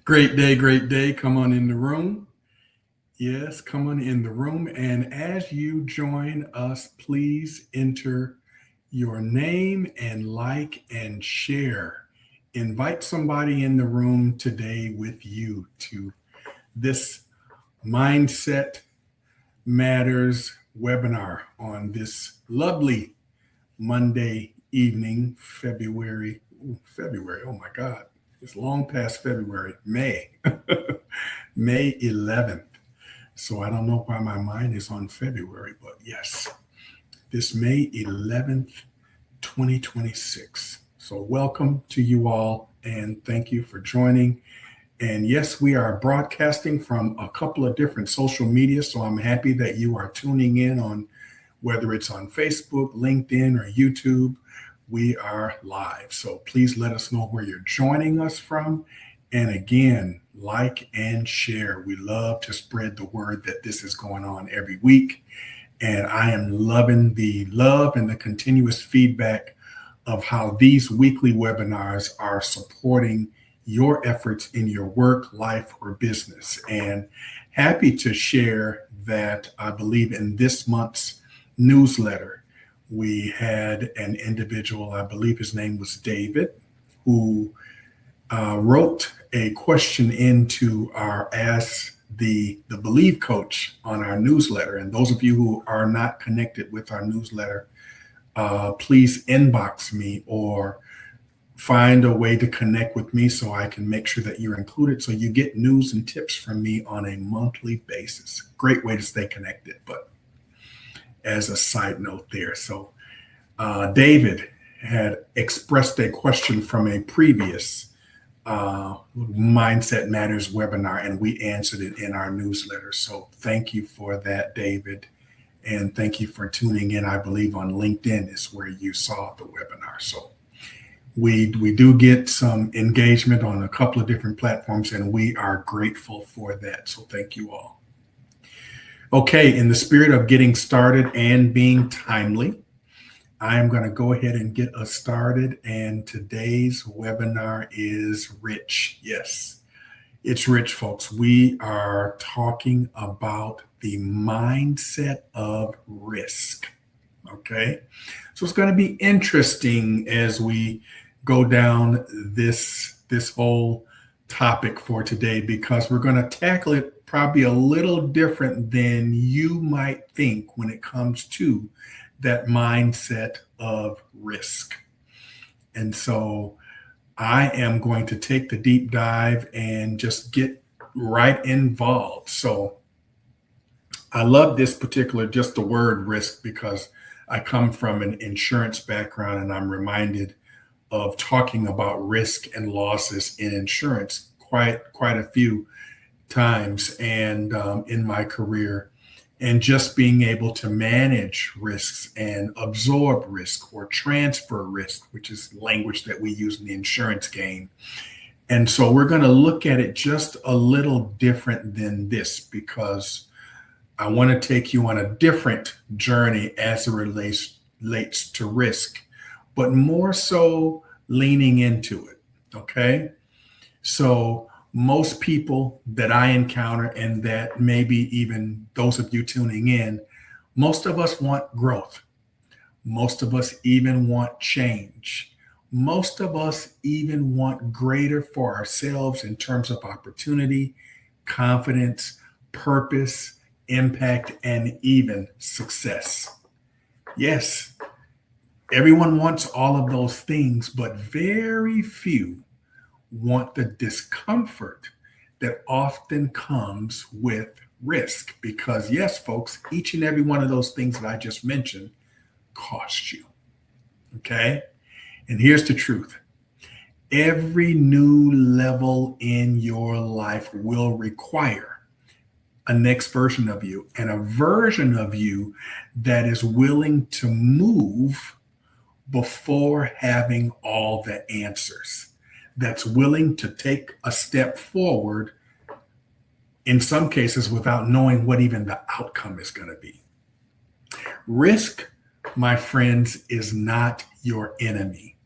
Great day, great day. Come on in the room. Yes, come on in the room. And as you join us, please enter your name and like and share. Invite somebody in the room today with you to this Mindset Matters webinar on this lovely Monday evening, February. Oh my God, it's long past February, May, May 11th. So I don't know why my mind is on February, but yes, this May 11th, 2026. So welcome to you all and thank you for joining. And yes, we are broadcasting from a couple of different social media. So I'm happy that you are tuning in on whether it's on Facebook, LinkedIn, or YouTube. We are live. So please let us know where you're joining us from. And again, like and share. We love to spread the word that this is going on every week. And I am loving the love and the continuous feedback of how these weekly webinars are supporting your efforts in your work, life, or business. And happy to share that I believe in this month's newsletter, we had an individual, I believe his name was David, who wrote a question into our Ask the Believe Coach on our newsletter. And those of you who are not connected with our newsletter, please inbox me or find a way to connect with me so I can make sure that you're included so you get news and tips from me on a monthly basis. Great way to stay connected, but as a side note there. So David had expressed a question from a previous Mindset Matters webinar, and we answered it in our newsletter. So thank you for that, David. And thank you for tuning in. I believe on LinkedIn is where you saw the webinar. So we do get some engagement on a couple of different platforms, and we are grateful for that. So thank you all. Okay, in the spirit of getting started and being timely, I am going to go ahead and get us started. And today's webinar is rich. Yes, it's rich, folks. We are talking about the mindset of risk. Okay, so it's going to be interesting as we go down this whole topic for today, because we're going to tackle it probably a little different than you might think when it comes to that mindset of risk. And so I am going to take the deep dive and just get right involved. So I love this particular, just the word risk, because I come from an insurance background and I'm reminded of talking about risk and losses in insurance quite a few times and in my career, and just being able to manage risks and absorb risk or transfer risk, which is language that we use in the insurance game. And so we're going to look at it just a little different than this, because I want to take you on a different journey as it relates to risk, but more so leaning into it. Okay. So most people that I encounter, and that maybe even those of you tuning in, most of us want growth. Most of us even want change. Most of us even want greater for ourselves in terms of opportunity, confidence, purpose, impact, and even success. Yes, everyone wants all of those things, but very few want the discomfort that often comes with risk. Because yes, folks, each and every one of those things that I just mentioned cost you. Okay. And here's the truth. Every new level in your life will require a next version of you, and a version of you that is willing to move before having all the answers, that's willing to take a step forward, in some cases without knowing what even the outcome is going to be. Risk, my friends, is not your enemy.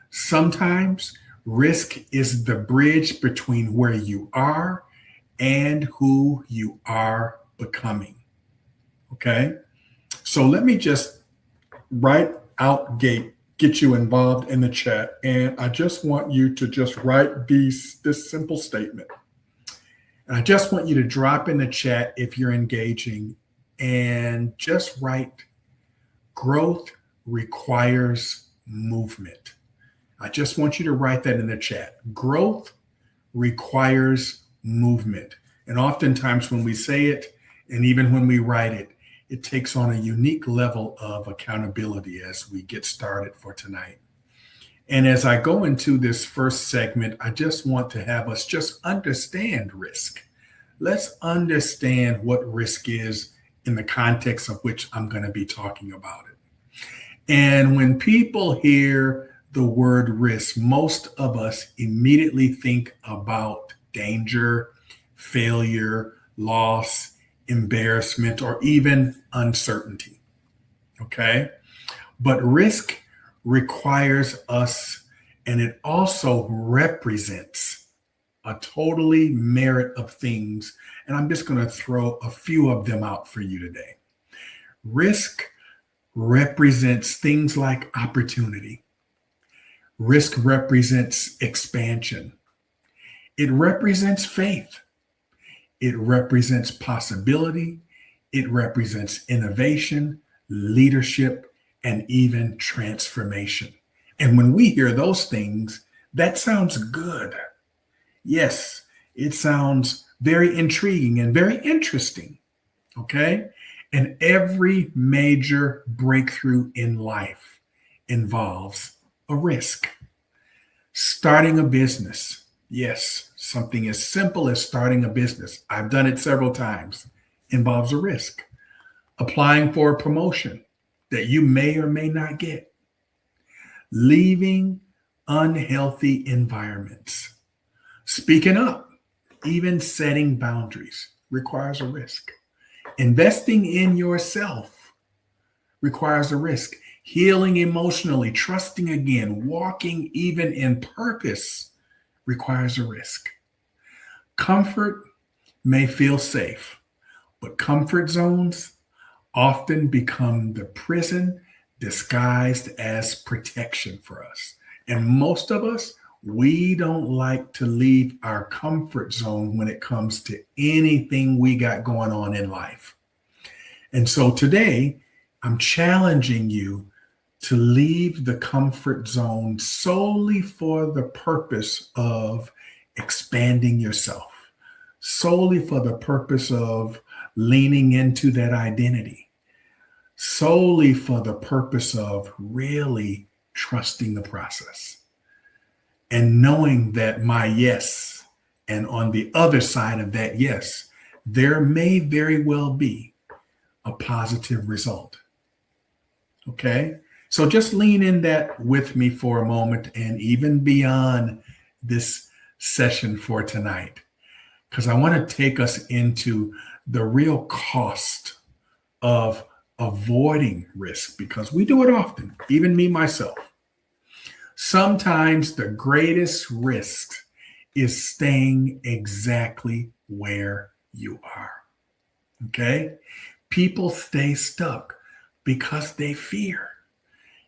Sometimes Risk is the bridge between where you are and who you are becoming. Okay. So let me just right out gate get you involved in the chat. And I just want you to just write this simple statement. And I just want you to drop in the chat if you're engaging and just write growth requires movement. I just want you to write that in the chat. Growth requires movement. And oftentimes when we say it, and even when we write it, it takes on a unique level of accountability as we get started for tonight. And as I go into this first segment, I just want to have us just understand risk. Let's understand what risk is in the context of which I'm going to be talking about it. And when people hear the word risk, most of us immediately think about danger, failure, loss, embarrassment, or even uncertainty. Okay? But risk requires us, and it also represents a totally merit of things. And I'm just going to throw a few of them out for you today. Risk represents things like opportunity. Risk represents expansion. It represents faith. It represents possibility. It represents innovation, leadership, and even transformation. And when we hear those things, that sounds good. Yes, it sounds very intriguing and very interesting. Okay? And every major breakthrough in life involves a risk. Starting a business. Yes, something as simple as starting a business. I've done it several times. Involves a risk. Applying for a promotion that you may or may not get. Leaving unhealthy environments. Speaking up, even setting boundaries requires a risk. Investing in yourself requires a risk. Healing emotionally, trusting again, walking even in purpose requires a risk. Comfort may feel safe, but comfort zones often become the prison disguised as protection for us. And most of us, we don't like to leave our comfort zone when it comes to anything we got going on in life. And so today, I'm challenging you to leave the comfort zone solely for the purpose of expanding yourself, solely for the purpose of leaning into that identity, solely for the purpose of really trusting the process and knowing that my yes, and on the other side of that yes, there may very well be a positive result. Okay? So just lean in that with me for a moment and even beyond this session for tonight, because I want to take us into the real cost of avoiding risk, because we do it often, even me, myself. Sometimes the greatest risk is staying exactly where you are. Okay? People stay stuck because they fear.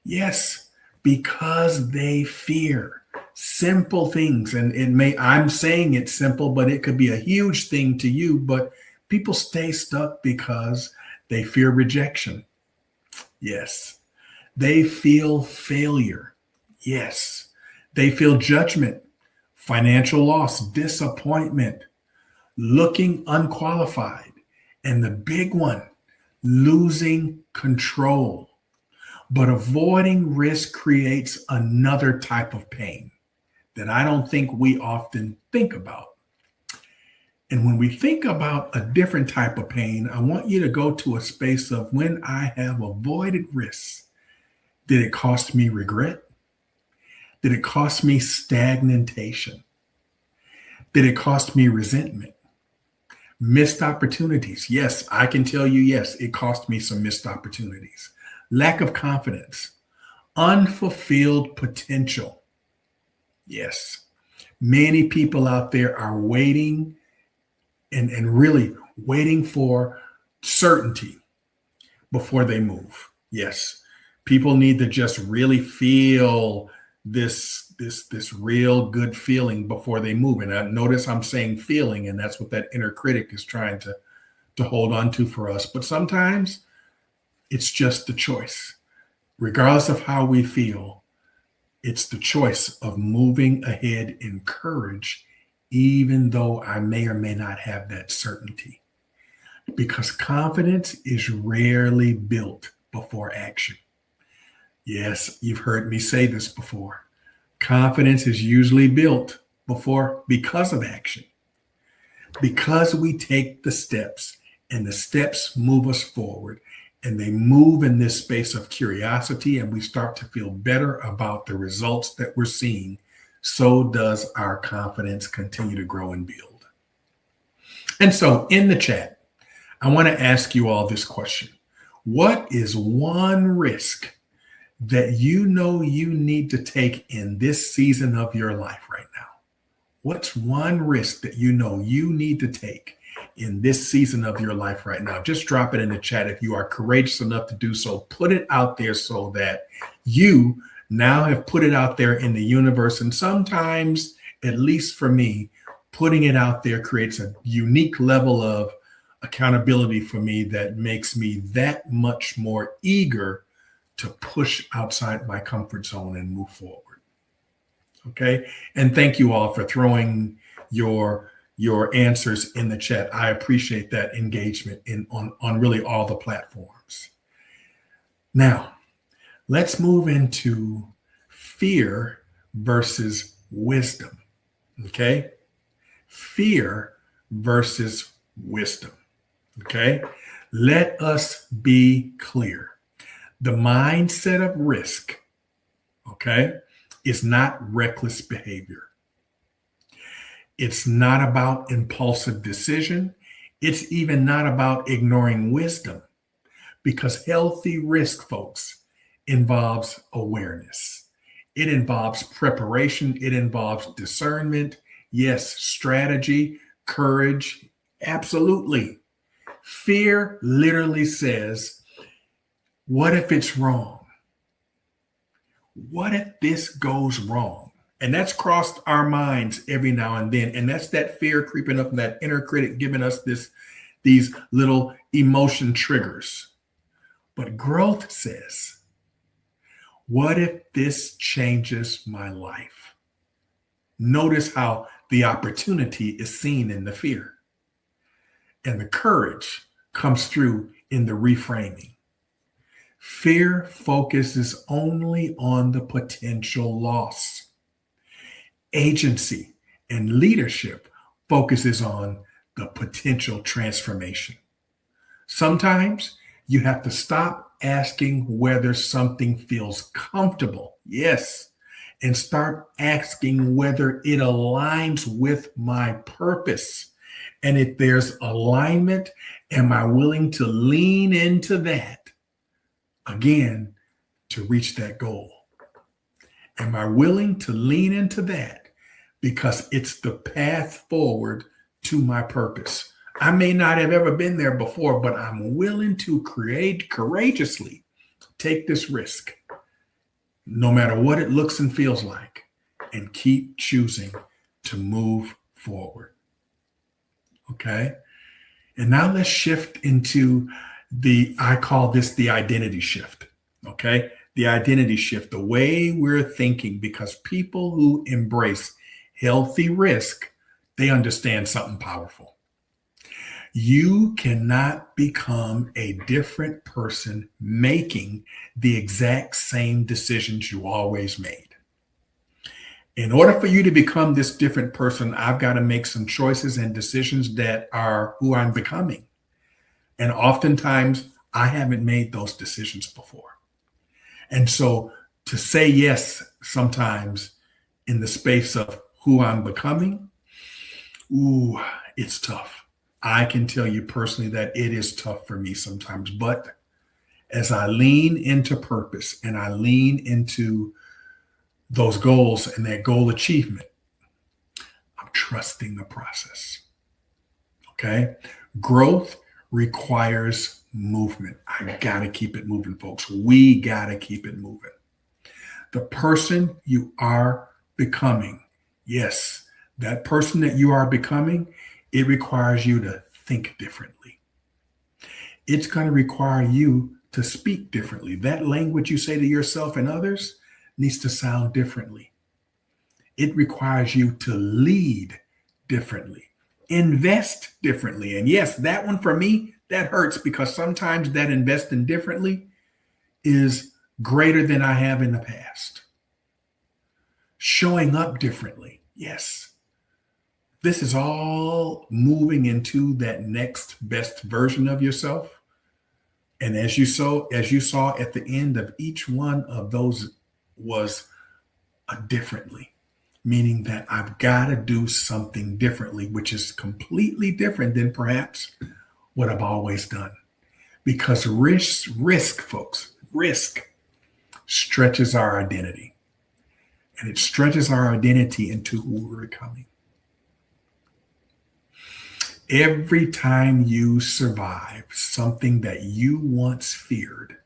Yes, because they fear simple things. And I'm saying it's simple, but it could be a huge thing to you. But people stay stuck because they fear rejection. Yes. They feel failure. Yes. They feel judgment, financial loss, disappointment, looking unqualified. And the big one, losing control. But avoiding risk creates another type of pain that I don't think we often think about. And when we think about a different type of pain, I want you to go to a space of when I have avoided risks. Did it cost me regret? Did it cost me stagnation? Did it cost me resentment? Missed opportunities? Yes, I can tell you, yes, it cost me some missed opportunities. Lack of confidence, unfulfilled potential. Yes. Many people out there are waiting and really waiting for certainty before they move. Yes. People need to just really feel this real good feeling before they move. And I notice I'm saying feeling, and that's what that inner critic is trying to hold on to for us. But sometimes it's just the choice. Regardless of how we feel, it's the choice of moving ahead in courage, even though I may or may not have that certainty. Because confidence is rarely built before action. Yes, you've heard me say this before. Confidence is usually built because of action. Because we take the steps and the steps move us forward and they move in this space of curiosity and we start to feel better about the results that we're seeing, so does our confidence continue to grow and build. And so in the chat, I want to ask you all this question. What is one risk that you know you need to take in this season of your life right now? What's one risk that you know you need to take in this season of your life right now? Just drop it in the chat if you are courageous enough to do so. Put it out there so that you now have put it out there in the universe. And sometimes, at least for me, putting it out there creates a unique level of accountability for me that makes me that much more eager to push outside my comfort zone and move forward. Okay. And thank you all for throwing your answers in the chat. I appreciate that engagement on really all the platforms. Now, let's move into fear versus wisdom. Okay. Fear versus wisdom. Okay. Let us be clear. The mindset of risk, okay, is not reckless behavior. It's not about impulsive decision. It's even not about ignoring wisdom, because healthy risk, folks, involves awareness. It involves preparation. It involves discernment. Yes, strategy, courage. Absolutely. Fear literally says, what if it's wrong? What if this goes wrong? And that's crossed our minds every now and then. And that's that fear creeping up and that inner critic giving us these little emotion triggers. But growth says, what if this changes my life? Notice how the opportunity is seen in the fear. And the courage comes through in the reframing. Fear focuses only on the potential loss. Agency and leadership focuses on the potential transformation. Sometimes you have to stop asking whether something feels comfortable. Yes. And start asking whether it aligns with my purpose. And if there's alignment, am I willing to lean into that? Again, to reach that goal. Am I willing to lean into that? Because it's the path forward to my purpose. I may not have ever been there before, but I'm willing to courageously take this risk, no matter what it looks and feels like, and keep choosing to move forward. Okay? And now let's shift into I call this the identity shift, okay? The identity shift, the way we're thinking, because people who embrace healthy risk, they understand something powerful. You cannot become a different person making the exact same decisions you always made. In order for you to become this different person, I've got to make some choices and decisions that are who I'm becoming. And oftentimes, I haven't made those decisions before. And so to say yes sometimes in the space of who I'm becoming, it's tough. I can tell you personally that it is tough for me sometimes. But as I lean into purpose and I lean into those goals and that goal achievement, I'm trusting the process. Okay. Growth requires movement. I got to keep it moving, folks. We got to keep it moving. The person you are becoming, yes, that person that you are becoming, it requires you to think differently. It's going to require you to speak differently. That language you say to yourself and others needs to sound differently. It requires you to lead differently, invest differently. And yes, that one for me, that hurts because sometimes that investing differently is greater than I have in the past. Showing up differently. Yes. This is all moving into that next best version of yourself. And as you saw at the end of each one of those was a differently, meaning that I've got to do something differently, which is completely different than perhaps what I've always done. Because risk, folks, risk stretches our identity. And it stretches our identity into who we're becoming. Every time you survive something that you once feared,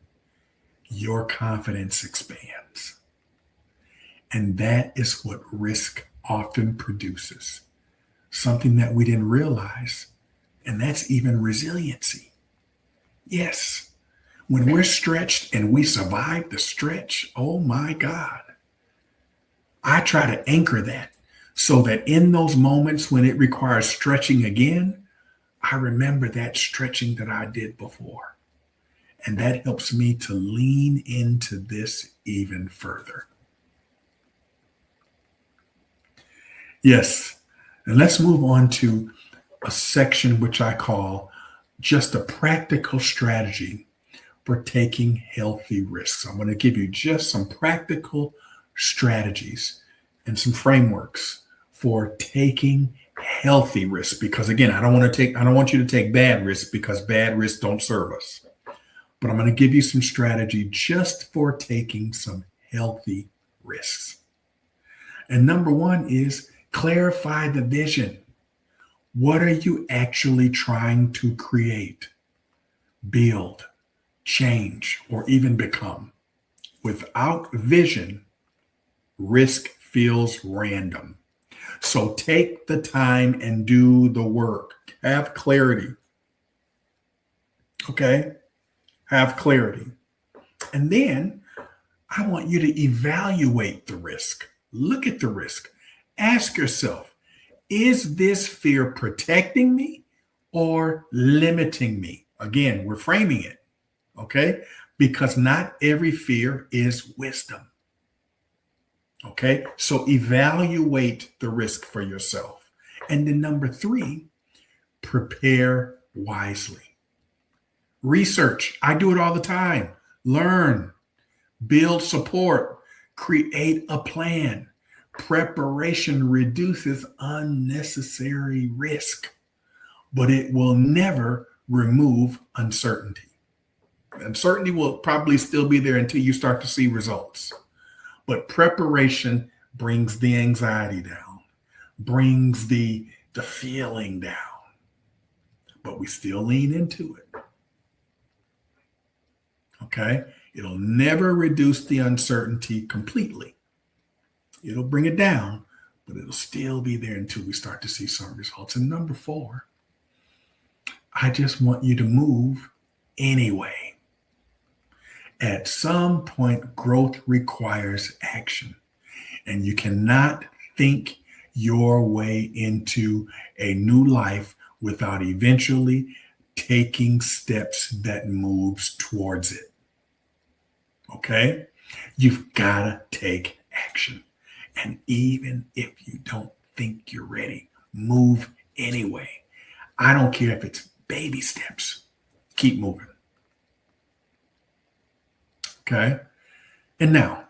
your confidence expands. And that is what risk often produces. Something that we didn't realize, and that's even resiliency. Yes, when we're stretched and we survive the stretch, oh my God. I try to anchor that so that in those moments when it requires stretching again, I remember that stretching that I did before. And that helps me to lean into this even further. Yes. And let's move on to a section which I call just a practical strategy for taking healthy risks. I'm going to give you just some practical strategies and some frameworks for taking healthy risks. Because again, I don't want you to take bad risks because bad risks don't serve us. But I'm going to give you some strategy just for taking some healthy risks. And number one is clarify the vision. What are you actually trying to create, build, change, or even become? Without vision, risk feels random. So take the time and do the work. Have clarity. Okay? Have clarity. And then I want you to evaluate the risk. Look at the risk. Ask yourself, is this fear protecting me or limiting me? Again, we're framing it. Okay? Because not every fear is wisdom. Okay, so evaluate the risk for yourself. And then number three, prepare wisely. Research. I do it all the time. Learn, build support, create a plan. Preparation reduces unnecessary risk, but it will never remove uncertainty. Uncertainty will probably still be there until you start to see results. But preparation brings the anxiety down, brings the feeling down. But we still lean into it. Okay? It'll never reduce the uncertainty completely. It'll bring it down, but it'll still be there until we start to see some results. And number four, I just want you to move anyway. At some point, growth requires action, and you cannot think your way into a new life without eventually taking steps that moves towards it. Okay? You've got to take action. And even if you don't think you're ready, move anyway. I don't care if it's baby steps. Keep moving. Okay. And now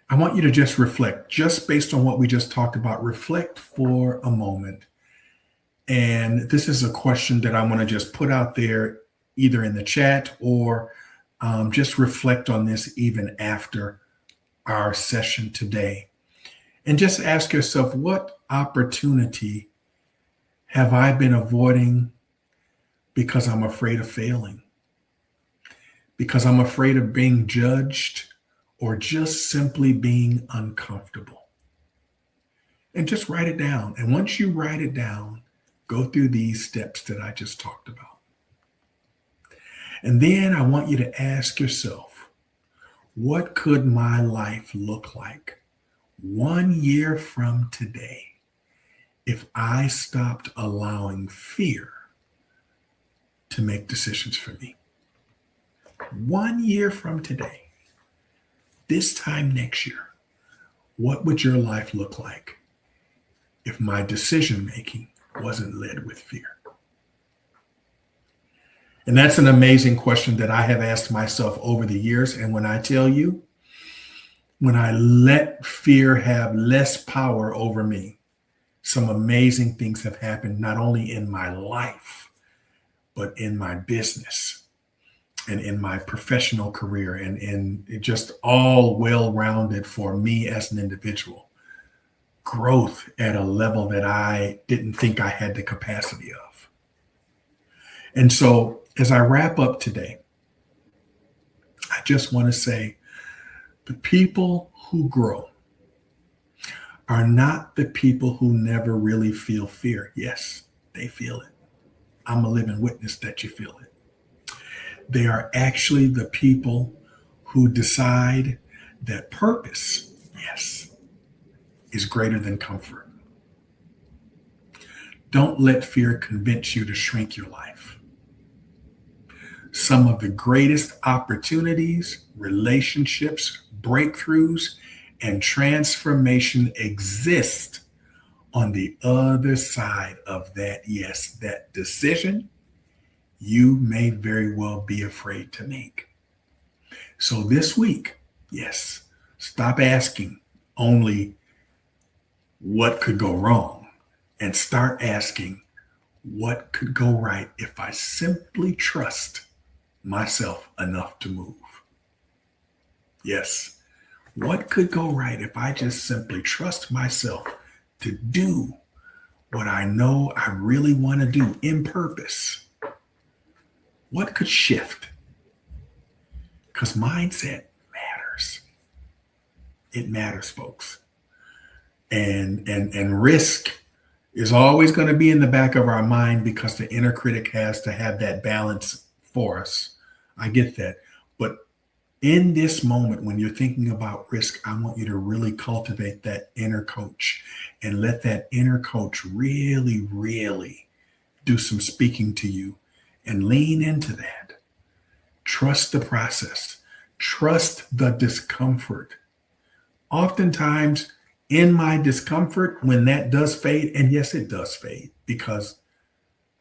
I want you to just reflect, just based on what we just talked about, reflect for a moment. And this is a question that I want to just put out there either in the chat or just reflect on this even after our session today. And just ask yourself, what opportunity have I been avoiding because I'm afraid of failing? Because I'm afraid of being judged, or just simply being uncomfortable? And just write it down. And once you write it down, go through these steps that I just talked about. And then I want you to ask yourself, what could my life look like 1 year from today if I stopped allowing fear to make decisions for me? 1 year from today, this time next year, what would your life look like if my decision making wasn't led with fear? And that's an amazing question that I have asked myself over the years. And when I tell you, when I let fear have less power over me, some amazing things have happened, not only in my life, but in my business and in my professional career, and in just all well-rounded for me as an individual. Growth at a level that I didn't think I had the capacity of. And so as I wrap up today, I just want to say, the people who grow are not the people who never really feel fear. Yes, they feel it. I'm a living witness that you feel it. They are actually the people who decide that purpose, yes, is greater than comfort. Don't let fear convince you to shrink your life. Some of the greatest opportunities, relationships, breakthroughs, and transformation exist on the other side of that, yes, that decision you may very well be afraid to make. So this week, yes, stop asking only what could go wrong and start asking what could go right if I simply trust myself enough to move. Yes, what could go right if I just simply trust myself to do what I know I really want to do in purpose? What could shift? Because mindset matters. It matters, folks. And risk is always going to be in the back of our mind because the inner critic has to have that balance for us. I get that. But in this moment, when you're thinking about risk, I want you to really cultivate that inner coach and let that inner coach really, really do some speaking to you, and lean into that. Trust the process. Trust the discomfort. Oftentimes, in my discomfort, when that does fade, and yes, it does fade, because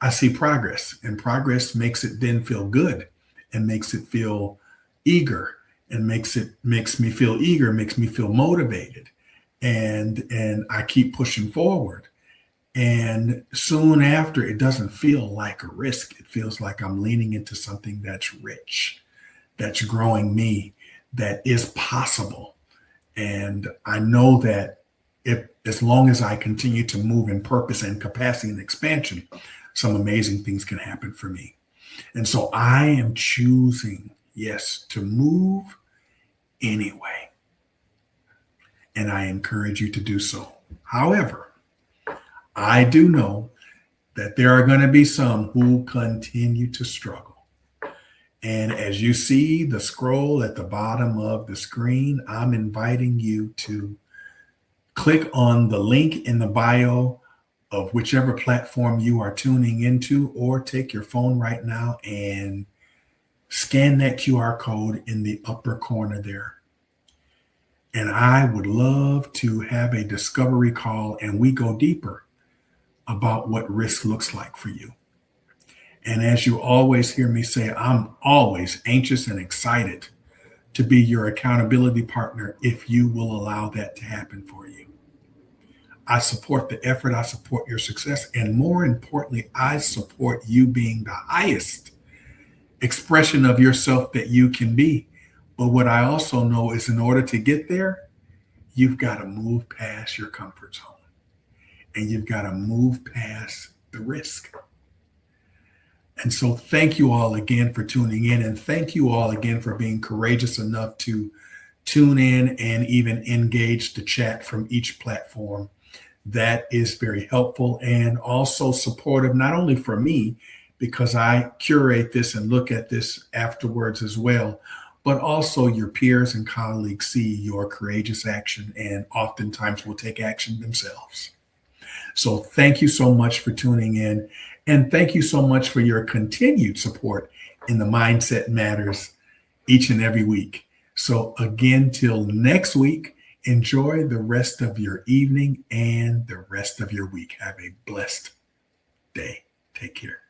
I see progress, and progress makes it then feel good, and makes it feel eager, and makes me feel eager, makes me feel motivated, and I keep pushing forward. And soon after, it doesn't feel like a risk. It feels like I'm leaning into something that's rich, that's growing me, that is possible. And I know that if, as long as I continue to move in purpose and capacity and expansion, some amazing things can happen for me. And so I am choosing, yes, to move anyway. And I encourage you to do so. However, I do know that there are going to be some who continue to struggle. And as you see the scroll at the bottom of the screen, I'm inviting you to click on the link in the bio of whichever platform you are tuning into, or take your phone right now and scan that QR code in the upper corner there. And I would love to have a discovery call, and we go deeper about what risk looks like for you. And as you always hear me say, I'm always anxious and excited to be your accountability partner if you will allow that to happen for you. I support the effort, I support your success, and more importantly, I support you being the highest expression of yourself that you can be But what I also know is in order to get there, you've got to move past your comfort zone and you've got to move past the risk. And so thank you all again for tuning in. And thank you all again for being courageous enough to tune in and even engage the chat from each platform. That is very helpful and also supportive, not only for me, because I curate this and look at this afterwards as well, but also your peers and colleagues see your courageous action and oftentimes will take action themselves. So thank you so much for tuning in. And thank you so much for your continued support in the Mindset Matters each and every week. So again, till next week, enjoy the rest of your evening and the rest of your week. Have a blessed day. Take care.